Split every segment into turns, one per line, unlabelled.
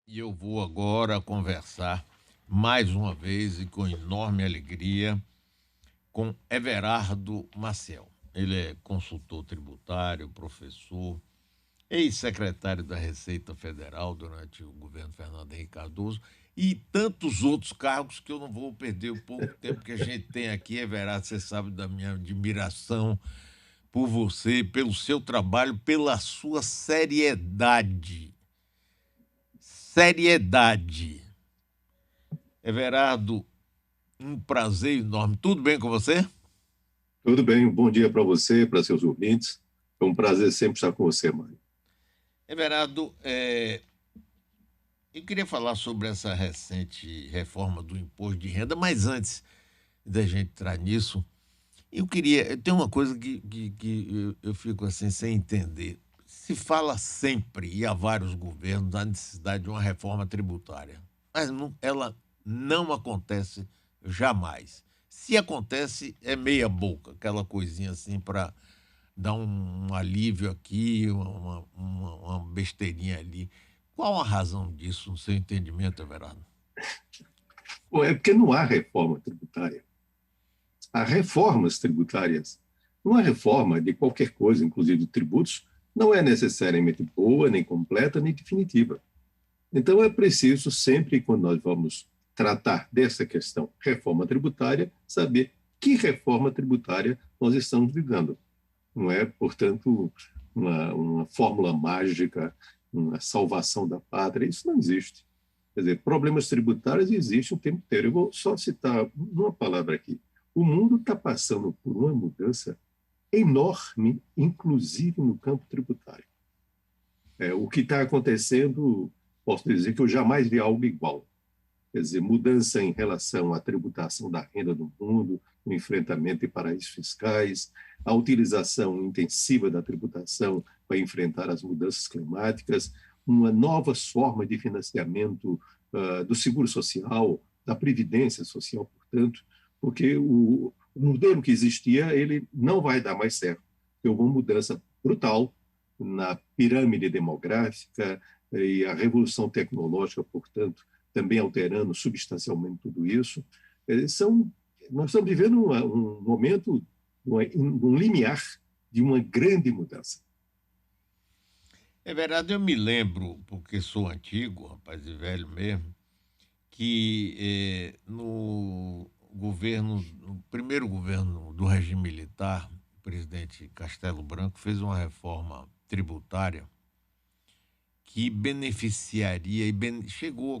E eu vou agora conversar mais uma vez e com enorme alegria com Everardo Maciel. Ele é consultor tributário, professor, ex-secretário da Receita Federal durante o governo Fernando Henrique Cardoso e tantos outros cargos que eu não vou perder o pouco tempo que a gente tem aqui. Everardo, você sabe da minha admiração por você, pelo seu trabalho, pela sua seriedade. Seriedade. Everardo, um prazer enorme. Tudo bem com você?
Tudo bem, um bom dia para você, para seus ouvintes. É um prazer sempre estar com você, Mário.
Everardo, eu queria falar sobre essa recente reforma do imposto de renda, mas antes da gente entrar nisso, tem uma coisa que eu fico assim sem entender. Se fala sempre, e há vários governos, da necessidade de uma reforma tributária, mas ela não acontece jamais. Se acontece, é meia boca, aquela coisinha assim para dar um alívio aqui, uma besteirinha ali. Qual a razão disso, no seu entendimento, Everardo?
Bom, é porque não há reforma tributária. Há reformas tributárias. Uma reforma de qualquer coisa, inclusive de tributos, não é necessariamente boa, nem completa, nem definitiva. Então, é preciso, sempre quando nós vamos tratar dessa questão, reforma tributária, saber que reforma tributária nós estamos lidando. Não é, portanto, uma fórmula mágica, uma salvação da pátria. Isso não existe. Quer dizer, problemas tributários existem o tempo inteiro. Eu vou só citar uma palavra aqui. O mundo está passando por uma mudança enorme, inclusive no campo tributário. O que está acontecendo, posso dizer que eu jamais vi algo igual. Quer dizer, mudança em relação à tributação da renda do mundo, o enfrentamento de paraísos fiscais, a utilização intensiva da tributação para enfrentar as mudanças climáticas, uma nova forma de financiamento do seguro social, da previdência social, portanto, porque o modelo que existia ele não vai dar mais certo. Tem uma mudança brutal na pirâmide demográfica e a revolução tecnológica, portanto, também alterando substancialmente tudo isso. Nós estamos vivendo um momento, um limiar de uma grande mudança.
É verdade, eu me lembro, porque sou antigo, rapaz, e velho mesmo, que no primeiro governo do regime militar, o presidente Castelo Branco fez uma reforma tributária que beneficiaria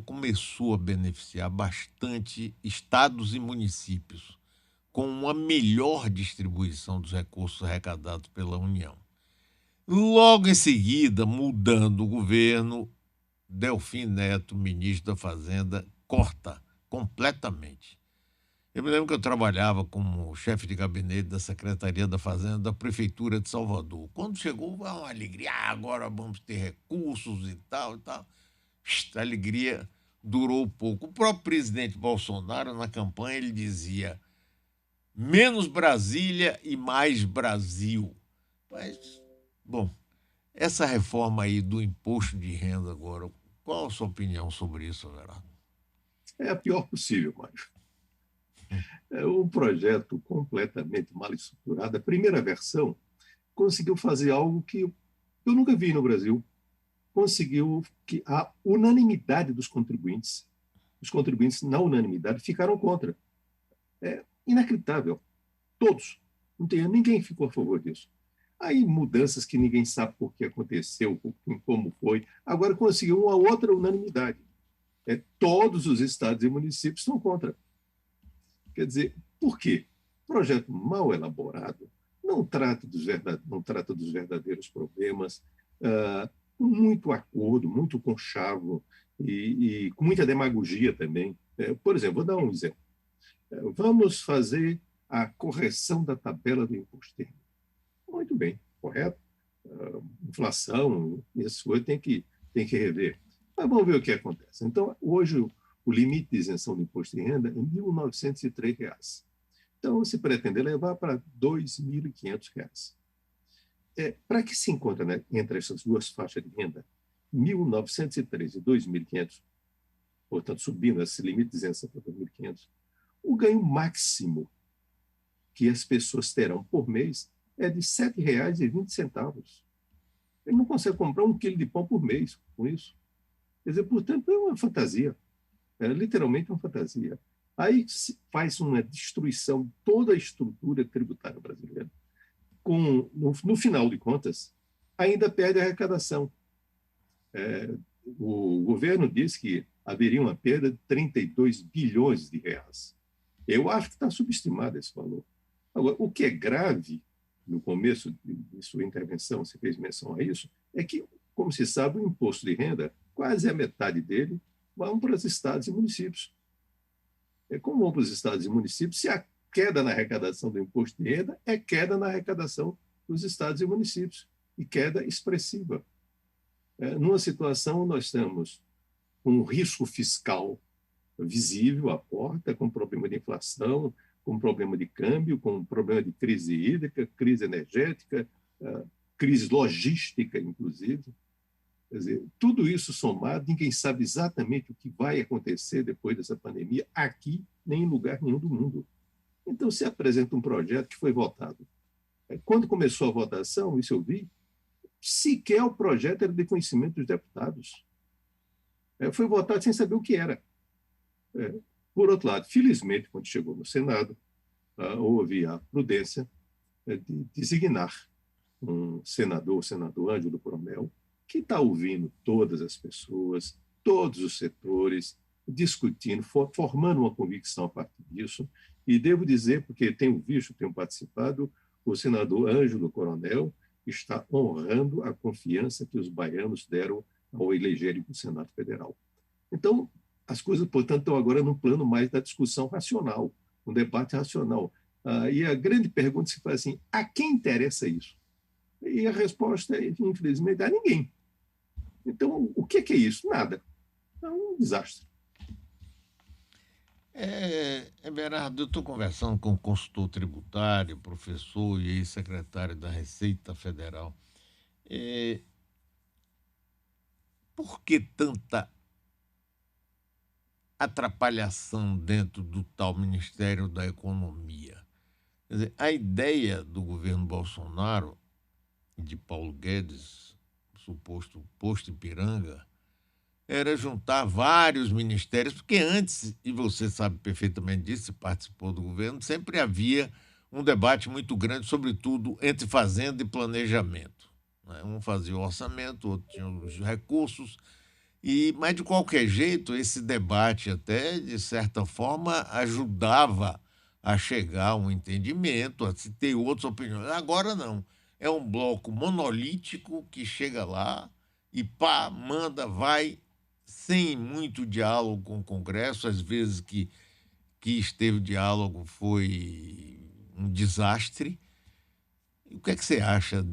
começou a beneficiar bastante estados e municípios com uma melhor distribuição dos recursos arrecadados pela União. Logo em seguida, mudando o governo, Delfim Neto, ministro da Fazenda, corta completamente. Eu me lembro que eu trabalhava como chefe de gabinete da Secretaria da Fazenda da Prefeitura de Salvador. Quando chegou, uma alegria, agora vamos ter recursos e tal e tal. A alegria durou pouco. O próprio presidente Bolsonaro, na campanha, ele dizia menos Brasília e mais Brasil. Mas, bom, essa reforma aí do imposto de renda agora, qual a sua opinião sobre isso, Everardo?
É a pior possível, Mário. É um projeto completamente mal estruturado. A primeira versão conseguiu fazer algo que eu nunca vi no Brasil. Conseguiu que a unanimidade dos os contribuintes, na unanimidade, ficaram contra. É inacreditável. Todos. Não tem, ninguém ficou a favor disso. Aí mudanças que ninguém sabe por que aconteceu, como foi. Agora conseguiu uma outra unanimidade. Todos os estados e municípios estão contra. Quer dizer, por quê? Projeto mal elaborado não trata dos verdadeiros problemas, com muito acordo, muito conchavo e com muita demagogia também. Por exemplo, vou dar um exemplo. Vamos fazer a correção da tabela do imposto de renda. Muito bem, correto? Inflação, isso tem que rever. Mas vamos ver o que acontece. Então, hoje, o limite de isenção do imposto de renda é R$ 1.903. Então, se pretende levar para R$ 2.500. Para que se encontra, né, entre essas duas faixas de renda? 1.913 e 2.500, portanto, subindo esse limite de isenção para 2.500, o ganho máximo que as pessoas terão por mês é de R$ 7,20. Ele não consegue comprar 1 quilo de pão por mês com isso. Quer dizer, portanto, é uma fantasia. É literalmente uma fantasia. Aí se faz uma destruição de toda a estrutura tributária brasileira. No final de contas, ainda perde a arrecadação. O governo diz que haveria uma perda de 32 bilhões de reais. Eu acho que está subestimado esse valor. Agora, o que é grave, no começo de sua intervenção, você fez menção a isso, é que, como se sabe, o imposto de renda, quase a metade dele, vão para os estados e municípios. Como vão para os estados e municípios, se a queda na arrecadação do imposto de renda é queda na arrecadação dos estados e municípios, e queda expressiva. Numa situação, nós estamos com um risco fiscal visível à porta, com problema de inflação, com problema de câmbio, com problema de crise hídrica, crise energética, crise logística, inclusive. Quer dizer, tudo isso somado, ninguém sabe exatamente o que vai acontecer depois dessa pandemia aqui, nem em lugar nenhum do mundo. Então, se apresenta um projeto que foi votado. Quando começou a votação, isso eu vi, sequer o projeto era de conhecimento dos deputados. Foi votado sem saber o que era. Por outro lado, felizmente, quando chegou no Senado, houve a prudência de designar um senador, o senador Ângelo Coronel, que está ouvindo todas as pessoas, todos os setores, discutindo, formando uma convicção a partir disso. E devo dizer, porque tenho visto, tenho participado, o senador Ângelo Coronel está honrando a confiança que os baianos deram ao elegerem o Senado Federal. Então, as coisas, portanto, estão agora no plano mais da discussão racional, um debate racional. E a grande pergunta se faz assim, a quem interessa isso? E a resposta é, infelizmente, a ninguém. Então, o que é isso? Nada. É um desastre.
Everardo, eu estou conversando com o consultor tributário, professor e ex-secretário da Receita Federal. Por que tanta atrapalhação dentro do tal Ministério da Economia? Quer dizer, a ideia do governo Bolsonaro e de Paulo Guedes, suposto posto Ipiranga, era juntar vários ministérios, porque antes, e você sabe perfeitamente disso, você participou do governo, sempre havia um debate muito grande, sobretudo entre fazenda e planejamento. Um fazia o orçamento, o outro tinha os recursos, mas, de qualquer jeito, esse debate até, de certa forma, ajudava a chegar a um entendimento, a se ter outras opiniões. Agora não. É um bloco monolítico que chega lá e pá, manda, vai, sem muito diálogo com o Congresso. Às vezes que esteve diálogo foi um desastre. O que é que você acha?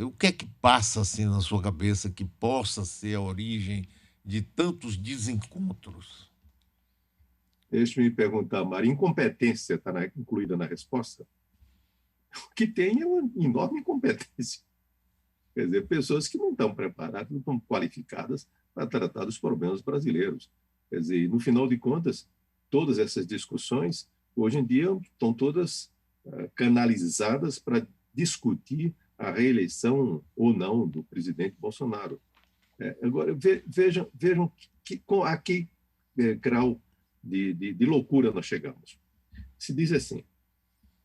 O que é que passa assim na sua cabeça que possa ser a origem de tantos desencontros?
Deixa-me perguntar, Mari, incompetência está incluída na resposta? O que tem é uma enorme incompetência. Quer dizer, pessoas que não estão preparadas, não estão qualificadas para tratar dos problemas brasileiros. Quer dizer, no final de contas, todas essas discussões, hoje em dia, estão todas canalizadas para discutir a reeleição ou não do presidente Bolsonaro. Agora, vejam a que grau de loucura nós chegamos. Se diz assim,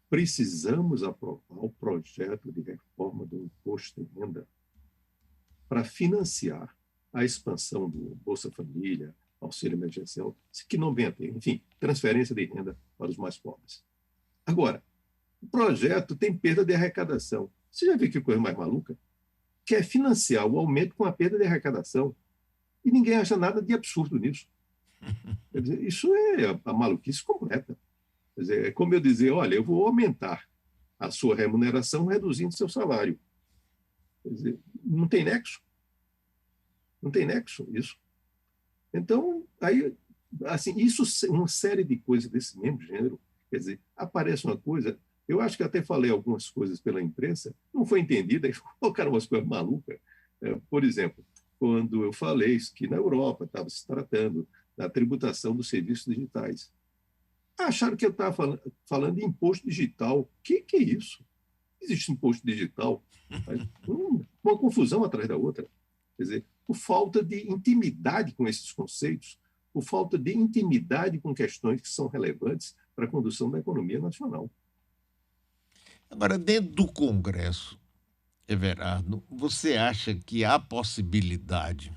precisamos aprovar o projeto de reforma do imposto de renda para financiar a expansão do Bolsa Família, auxílio emergencial, que não vem a ter, enfim, transferência de renda para os mais pobres. Agora, o projeto tem perda de arrecadação. Você já viu que coisa mais maluca? Quer financiar o aumento com a perda de arrecadação. E ninguém acha nada de absurdo nisso. Quer dizer, isso é a maluquice completa. Quer dizer, é como eu dizer, olha, eu vou aumentar a sua remuneração reduzindo seu salário. Quer dizer, não tem nexo. Não tem nexo isso. Então, aí, assim, isso, uma série de coisas desse mesmo gênero, quer dizer, aparece uma coisa, eu acho que até falei algumas coisas pela imprensa, não foi entendida, e colocaram umas coisas malucas. Por exemplo, quando eu falei que na Europa estava se tratando da tributação dos serviços digitais. Acharam que eu estava falando de imposto digital. O que é isso? Existe imposto digital? Uma confusão atrás da outra. Quer dizer, por falta de intimidade com esses conceitos, por falta de intimidade com questões que são relevantes para a condução da economia nacional.
Agora, dentro do Congresso, Everardo, você acha que há possibilidade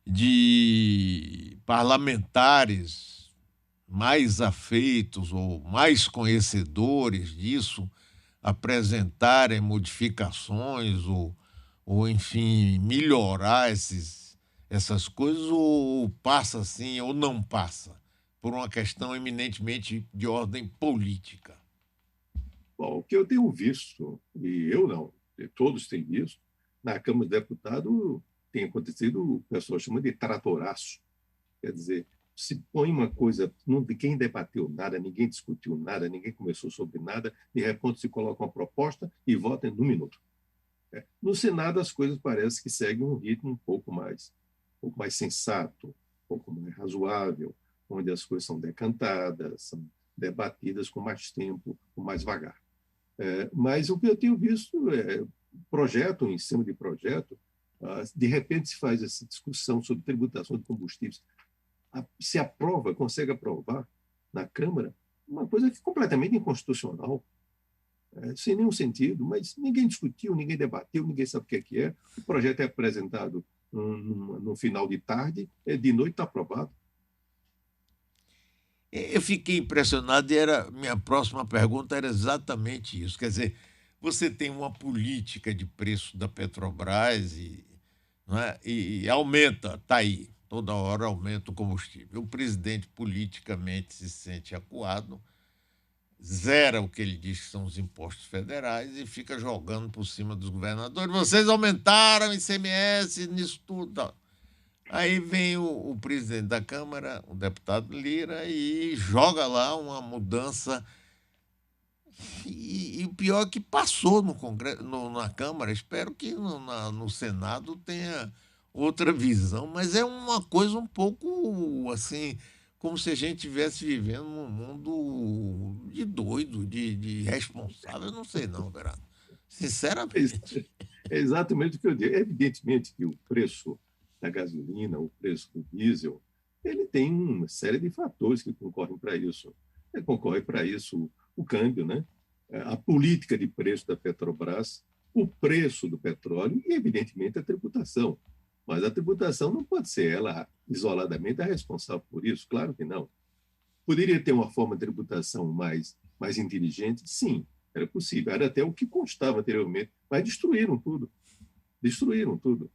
de parlamentares mais afeitos ou mais conhecedores disso apresentarem modificações ou enfim, melhorar essas coisas, ou passa assim, ou não passa, por uma questão eminentemente de ordem política?
Bom, o que eu tenho visto, e eu não, e todos têm visto, na Câmara dos Deputados tem acontecido o pessoal chama de tratoraço. Quer dizer, se põe uma coisa, ninguém debateu nada, ninguém discutiu nada, ninguém conversou sobre nada, de repente se coloca uma proposta e vota no minuto. No Senado, as coisas parecem que seguem um ritmo um pouco mais sensato, um pouco mais razoável, onde as coisas são decantadas, são debatidas com mais tempo, com mais vagar. Mas o que eu tenho visto é projeto em cima de projeto, de repente se faz essa discussão sobre tributação de combustíveis, se aprova, consegue aprovar na Câmara, uma coisa que é completamente inconstitucional, sem nenhum sentido, mas ninguém discutiu, ninguém debateu, ninguém sabe o que é. O projeto é apresentado no final de tarde, de noite está aprovado.
Eu fiquei impressionado e minha próxima pergunta era exatamente isso. Quer dizer, você tem uma política de preço da Petrobras não é? E aumenta, está aí, toda hora aumenta o combustível. O presidente politicamente se sente acuado, zera o que ele diz que são os impostos federais e fica jogando por cima dos governadores. Vocês aumentaram o ICMS nisso tudo. Tal. Aí vem o presidente da Câmara, o deputado Lira, e joga lá uma mudança. E o pior é que passou no Congresso, na Câmara. Espero que no Senado tenha outra visão, mas é uma coisa um pouco assim, como se a gente estivesse vivendo num mundo de doido, de irresponsável. Eu não sei, não, Verano. Sinceramente.
É exatamente o que eu digo. Evidentemente que o preço da gasolina, o preço do diesel, ele tem uma série de fatores que concorrem para isso. Concorre para isso o câmbio, né? A política de preço da Petrobras, o preço do petróleo e, evidentemente, a tributação. Mas a tributação não pode ser ela isoladamente a responsável por isso, claro que não. Poderia ter uma forma de tributação mais inteligente? Sim, era possível. Era até o que constava anteriormente, mas destruíram tudo. Destruíram tudo.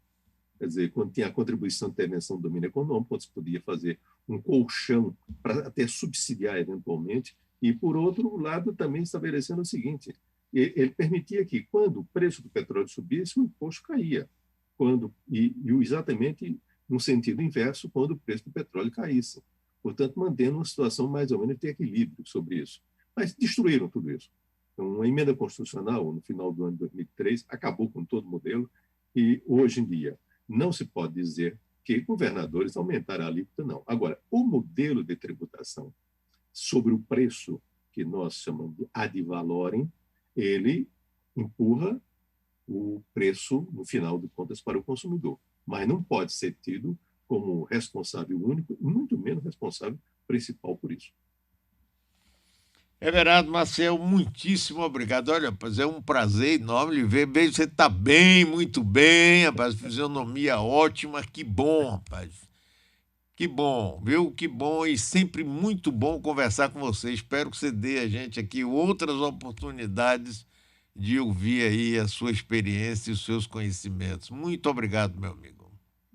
Quer dizer, quando tinha a contribuição de intervenção do domínio econômico, quando se podia fazer um colchão para até subsidiar eventualmente, e, por outro lado, também estabelecendo o seguinte, ele permitia que, quando o preço do petróleo subisse, o imposto caía, e exatamente no sentido inverso, quando o preço do petróleo caísse. Portanto, mantendo uma situação mais ou menos de equilíbrio sobre isso. Mas destruíram tudo isso. Então, uma emenda constitucional, no final do ano de 2003, acabou com todo o modelo, e, hoje em dia, não se pode dizer que governadores aumentaram a alíquota, não. Agora, o modelo de tributação sobre o preço, que nós chamamos de ad valorem, ele empurra o preço, no final de contas, para o consumidor. Mas não pode ser tido como responsável único, muito menos responsável principal por isso.
Everardo Maciel, muitíssimo obrigado. Olha, rapaz, é um prazer enorme lhe ver. Vejo que você está bem, muito bem, rapaz. Fisionomia ótima. Que bom, rapaz. Que bom, viu? Que bom e sempre muito bom conversar com você. Espero que você dê a gente aqui outras oportunidades de ouvir aí a sua experiência e os seus conhecimentos. Muito obrigado, meu amigo.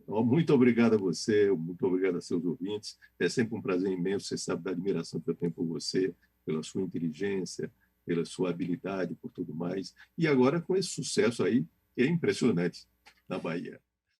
Muito obrigado a você, muito obrigado a seus ouvintes. É sempre um prazer imenso, você sabe da admiração que eu tenho por você, pela sua inteligência, pela sua habilidade, por tudo mais. E agora com esse sucesso aí, que é impressionante na Bahia.